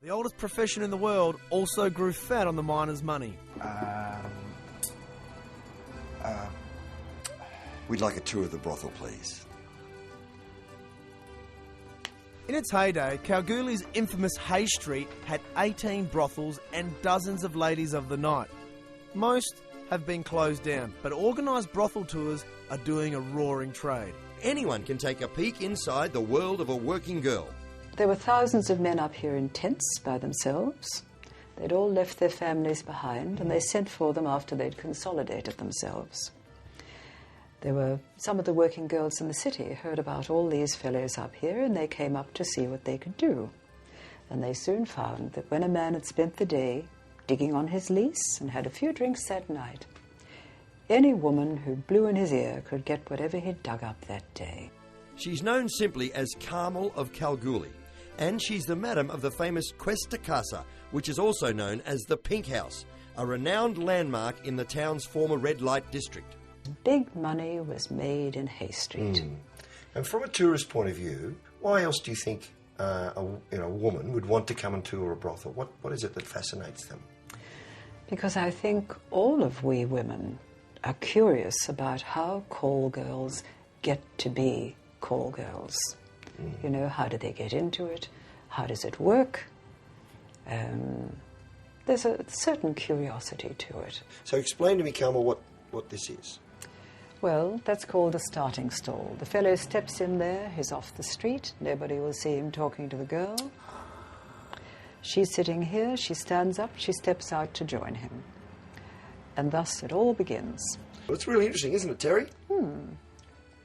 The oldest profession in the world also grew fat on the miners' money. We'd like a tour of the brothel, please. In its heyday, Kalgoorlie's infamous Hay Street had 18 brothels and dozens of ladies of the night. Most have been closed down, but organised brothel tours are doing a roaring trade. Anyone can take a peek inside the world of a working girl. There were thousands of men up here in tents by themselves. They'd all left their families behind, and they sent for them after they'd consolidated themselves. There were some of the working girls in the city heard about all these fellows up here, and they came up to see what they could do. And they soon found that when a man had spent the day digging on his lease and had a few drinks that night, any woman who blew in his ear could get whatever he'd dug up that day. She's known simply as Carmel of Kalgoorlie, and she's the madam of the famous Questa Casa, which is also known as the Pink House, a renowned landmark in the town's former red light district. Big money was made in Hay Street. And from a tourist point of view, why else do you think a woman would want to come and tour a brothel? What is it that fascinates them? Because I think all of we women are curious about how call girls get to be call girls. You know, how do they get into it? How does it work? There's a certain curiosity to it. So explain to me, Carmel, what this is. Well, that's called a starting stall. The fellow steps in there, he's off the street, nobody will see him talking to the girl. She's sitting here, she stands up, she steps out to join him. And thus it all begins. Well, it's really interesting, isn't it, Terry?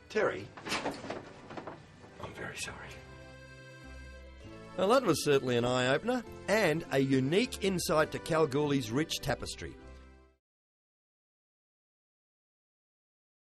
Terry, I'm very sorry. Well, that was certainly an eye-opener and a unique insight to Kalgoorlie's rich tapestry.